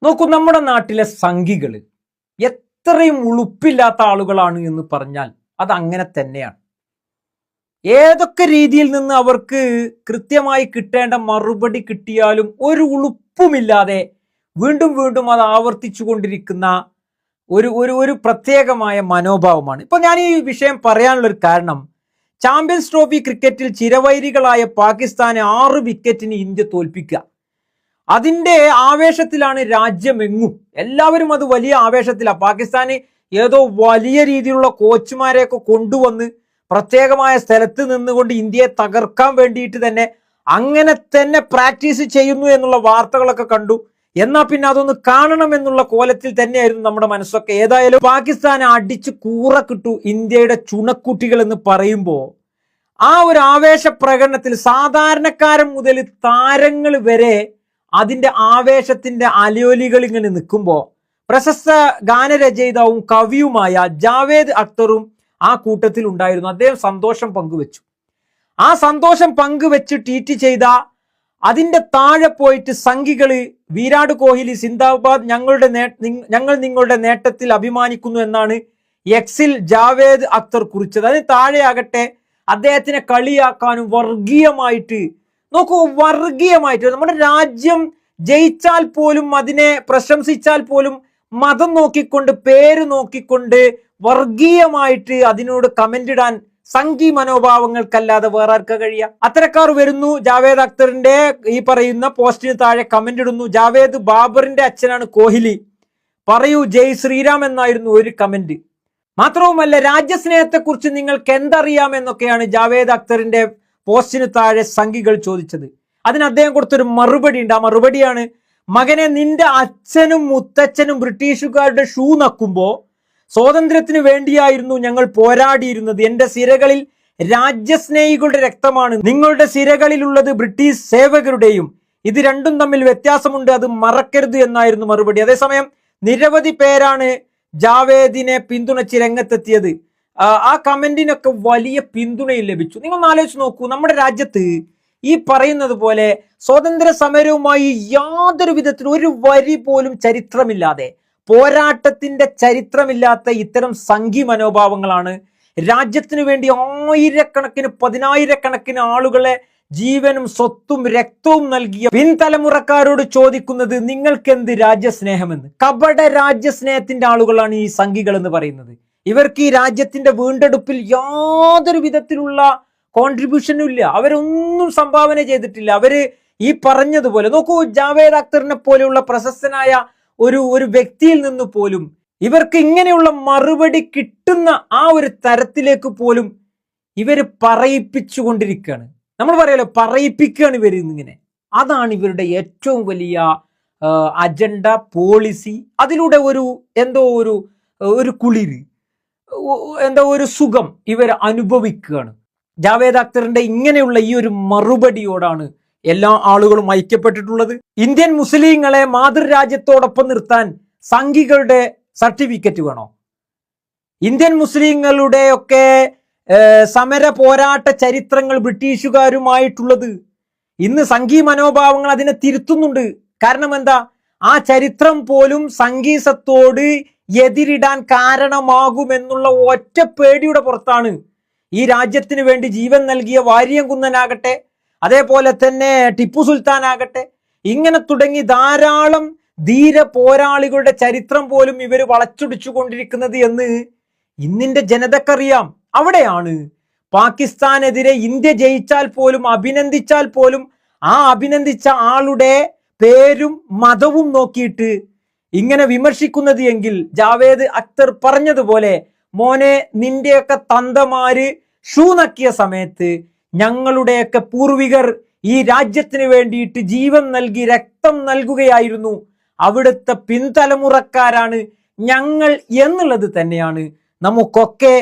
നോക്കൂ, നമ്മുടെ നാട്ടിലെ സംഘികൾ എത്രയും ഉളുപ്പില്ലാത്ത ആളുകളാണ് എന്ന് പറഞ്ഞാൽ അത് അങ്ങനെ തന്നെയാണ്. ഏതൊക്കെ രീതിയിൽ നിന്ന് അവർക്ക് കൃത്യമായി കിട്ടേണ്ട മറുപടി കിട്ടിയാലും ഒരു ഉളുപ്പുമില്ലാതെ വീണ്ടും വീണ്ടും അത് ആവർത്തിച്ചു കൊണ്ടിരിക്കുന്ന ഒരു ഒരു ഒരു പ്രത്യേകമായ മനോഭാവമാണ്. ഇപ്പൊ ഞാൻ ഈ വിഷയം പറയാനുള്ള ഒരു കാരണം, ചാമ്പ്യൻസ് ട്രോഫി ക്രിക്കറ്റിൽ ചിരവൈരികളായ പാകിസ്ഥാനെ 6 വിക്കറ്റിന് ഇന്ത്യ തോൽപ്പിക്കുക. അതിന്റെ ആവേശത്തിലാണ് രാജ്യമെങ്ങും. എല്ലാവരും അത് വലിയ ആവേശത്തിലാണ്. പാകിസ്ഥാന് ഏതോ വലിയ രീതിയിലുള്ള കോച്ചുമാരെയൊക്കെ കൊണ്ടുവന്ന് പ്രത്യേകമായ സ്ഥലത്ത് നിന്നുകൊണ്ട് ഇന്ത്യയെ തകർക്കാൻ വേണ്ടിയിട്ട് തന്നെ അങ്ങനെ തന്നെ പ്രാക്ടീസ് ചെയ്യുന്നു എന്നുള്ള വാർത്തകളൊക്കെ കണ്ടു. എന്നാൽ പിന്നെ അതൊന്ന് കാണണം എന്നുള്ള കോലത്തിൽ തന്നെയായിരുന്നു നമ്മുടെ മനസ്സൊക്കെ. ഏതായാലും പാകിസ്ഥാനെ അടിച്ച് കൂറ കിട്ടു ഇന്ത്യയുടെ ചുണക്കുട്ടികൾ എന്ന് പറയുമ്പോൾ ആ ഒരു ആവേശ പ്രകടനത്തിൽ സാധാരണക്കാരൻ മുതൽ താരങ്ങൾ വരെ അതിന്റെ ആവേശത്തിന്റെ അലയൊലികൾ ഇങ്ങനെ നിൽക്കുമ്പോൾ പ്രശസ്ത ഗാനരചയിതാവും കവിയുമായ ജാവേദ് അക്തറും ആ കൂട്ടത്തിൽ ഉണ്ടായിരുന്നു. അദ്ദേഹം സന്തോഷം പങ്കുവെച്ചു. ആ സന്തോഷം പങ്കുവെച്ച് ട്വീറ്റ് ചെയ്ത അതിന്റെ താഴെ പോയിട്ട് സംഘികള് വിരാട് കോഹ്ലി സിന്ദാബാദ്, ഞങ്ങൾ നിങ്ങളുടെ നേട്ടത്തിൽ അഭിമാനിക്കുന്നു എന്നാണ് എക്സിൽ ജാവേദ് അക്തർ കുറിച്ചത്. അതിന് താഴെയാകട്ടെ അദ്ദേഹത്തിനെ കളിയാക്കാനും വർഗീയമായിട്ട്, നോക്കൂ, വർഗീയമായിട്ട് നമ്മുടെ രാജ്യം ജയിച്ചാൽ പോലും അതിനെ പ്രശംസിച്ചാൽ പോലും മതം നോക്കിക്കൊണ്ട് പേര് നോക്കിക്കൊണ്ട് വർഗീയമായിട്ട് അതിനോട് കമന്റ് ഇടാൻ സംഘി മനോഭാവങ്ങൾക്കല്ലാതെ വേറെ ആർക്കാ കഴിയുക? അത്തരക്കാർ വരുന്നു, ജാവേദ് അക്തറിന്റെ ഈ പറയുന്ന പോസ്റ്റിന് താഴെ കമന്റ് ഇടുന്നു. ജാവേദ് ബാബറിന്റെ അച്ഛനാണ് കോഹ്ലി, പറയൂ ജയ് ശ്രീറാം എന്നായിരുന്നു ഒരു കമന്റ്. മാത്രവുമല്ല, രാജ്യസ്നേഹത്തെക്കുറിച്ച് നിങ്ങൾക്ക് എന്തറിയാമെന്നൊക്കെയാണ് ജാവേദ് അക്തറിന്റെ പോസ്റ്റിന് താഴെ സംഘികൾ ചോദിച്ചത്. അതിന് അദ്ദേഹം കൊടുത്തൊരു മറുപടി ഉണ്ട്. ആ മറുപടിയാണ്, മകനെ, നിന്റെ അച്ഛനും മുത്തച്ഛനും ബ്രിട്ടീഷുകാരുടെ ഷൂ നക്കുമ്പോ സ്വാതന്ത്ര്യത്തിന് വേണ്ടിയായിരുന്നു ഞങ്ങൾ പോരാടിയിരുന്നത്. എന്റെ സിരകളിൽ രാജ്യസ്നേഹികളുടെ രക്തമാണ്, നിങ്ങളുടെ സിരകളിലുള്ളത് ബ്രിട്ടീഷ് സേവകരുടെയും. ഇത് രണ്ടും തമ്മിൽ വ്യത്യാസമുണ്ട്, അത് മറക്കരുത് എന്നായിരുന്നു മറുപടി. അതേസമയം നിരവധി പേരാണ് ജാവേദിനെ പിന്തുണച്ച് രംഗത്തെത്തിയത്. ആ കമന്റിനൊക്കെ വലിയ പിന്തുണയും ലഭിച്ചു. നിങ്ങൾ ആലോചിച്ച് നോക്കൂ, നമ്മുടെ രാജ്യത്ത് ഈ പറയുന്നത് പോലെ സ്വാതന്ത്ര്യ സമരവുമായി യാതൊരു വിധത്തിലും ഒരു വരി പോലും ചരിത്രമില്ലാതെ, പോരാട്ടത്തിന്റെ ചരിത്രമില്ലാത്ത ഇത്തരം സംഘി മനോഭാവങ്ങളാണ് രാജ്യത്തിനു വേണ്ടി ആയിരക്കണക്കിന് പതിനായിരക്കണക്കിന് ആളുകളെ ജീവനും സ്വത്തും രക്തവും നൽകിയ പിൻതലമുറക്കാരോട് ചോദിക്കുന്നത് നിങ്ങൾക്ക് എന്ത് രാജ്യസ്നേഹമെന്ന്. കപട രാജ്യസ്നേഹത്തിന്റെ ആളുകളാണ് ഈ സംഘികൾ എന്ന് പറയുന്നത്. ഇവർക്ക് ഈ രാജ്യത്തിന്റെ വീണ്ടെടുപ്പിൽ യാതൊരു വിധത്തിലുള്ള കോൺട്രിബ്യൂഷനും ഇല്ല. അവരൊന്നും സംഭാവന ചെയ്തിട്ടില്ല. അവര് ഈ പറഞ്ഞതുപോലെ, നോക്കൂ, ജാവേദ് അക്തറിനെ പോലെയുള്ള പ്രശസ്തനായ ഒരു വ്യക്തിയിൽ നിന്ന് പോലും ഇവർക്ക് ഇങ്ങനെയുള്ള മറുപടി കിട്ടുന്ന ആ ഒരു തരത്തിലേക്ക് പോലും ഇവര് പറയിപ്പിച്ചുകൊണ്ടിരിക്കുകയാണ്. നമ്മൾ പറയല്ലോ, പറയിപ്പിക്കുകയാണ് ഇവർ ഇങ്ങനെ. അതാണ് ഇവരുടെ ഏറ്റവും വലിയ അജണ്ട, പോളിസി. അതിലൂടെ എന്തോ ഒരു കുളിര്, എന്തോ ഒരു സുഖം ഇവർ അനുഭവിക്കുകയാണ്. ജാവേദ് അക്തറിന്റെ ഇങ്ങനെയുള്ള ഈ ഒരു മറുപടിയോടാണ് എല്ലാ ആളുകളും ഐക്യപ്പെട്ടിട്ടുള്ളത്. ഇന്ത്യൻ മുസ്ലിങ്ങളെ മാതൃരാജ്യത്തോടൊപ്പം നിർത്താൻ സംഘികളുടെ സർട്ടിഫിക്കറ്റ് വേണോ? ഇന്ത്യൻ മുസ്ലിങ്ങളുടെ ഒക്കെ സമര പോരാട്ട ചരിത്രങ്ങൾ ബ്രിട്ടീഷുകാരുമായിട്ടുള്ളത് ഇന്ന് സംഘി മനോഭാവങ്ങൾ അതിനെ തിരുത്തുന്നുണ്ട്. കാരണം എന്താ? ആ ചരിത്രം പോലും സംഘീസത്തോട് എതിരിടാൻ കാരണമാകുമെന്നുള്ള ഒറ്റ പേടിയുടെ പുറത്താണ് ഈ രാജ്യത്തിന് വേണ്ടി ജീവൻ നൽകിയ വാര്യംകുന്നനാകട്ടെ, അതേപോലെ തന്നെ ടിപ്പു സുൽത്താൻ ആകട്ടെ, ഇങ്ങനെ തുടങ്ങി ധാരാളം ധീര പോരാളികളുടെ ചരിത്രം പോലും ഇവർ വളച്ചൊടിച്ചു കൊണ്ടിരിക്കുന്നത് എന്ന് ഇന്നിന്റെ ജനതക്കറിയാം. അവിടെയാണ് പാകിസ്ഥാനെതിരെ ഇന്ത്യ ജയിച്ചാൽ പോലും, അഭിനന്ദിച്ചാൽ പോലും ആ അഭിനന്ദിച്ച ആളുടെ പേരും മതവും നോക്കിയിട്ട് ഇങ്ങനെ വിമർശിക്കുന്നത് എങ്കിൽ, ജാവേദ് അക്തർ പറഞ്ഞതുപോലെ, മോനെ, നിന്റെയൊക്കെ തന്തമാര് ഷൂ നക്കിയ സമയത്ത് ഞങ്ങളുടെയൊക്കെ പൂർവികർ ഈ രാജ്യത്തിന് വേണ്ടിയിട്ട് ജീവൻ നൽകി രക്തം നൽകുകയായിരുന്നു, അവിടുത്തെ പിൻതലമുറക്കാരാണ് ഞങ്ങൾ എന്നുള്ളത് തന്നെയാണ് നമുക്കൊക്കെ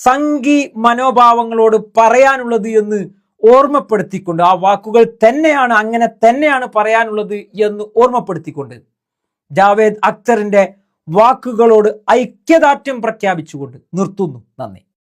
സംഘി മനോഭാവങ്ങളോട് പറയാനുള്ളത് എന്ന് ഓർമ്മപ്പെടുത്തിക്കൊണ്ട്, ആ വാക്കുകൾ തന്നെയാണ്, അങ്ങനെ തന്നെയാണ് പറയാനുള്ളത് എന്ന് ഓർമ്മപ്പെടുത്തിക്കൊണ്ട് ജാവേദ് അക്തറിന്റെ വാക്കുകളോട് ഐക്യദാർഢ്യം പ്രഖ്യാപിച്ചുകൊണ്ട് നിർത്തുന്നു. നന്ദി.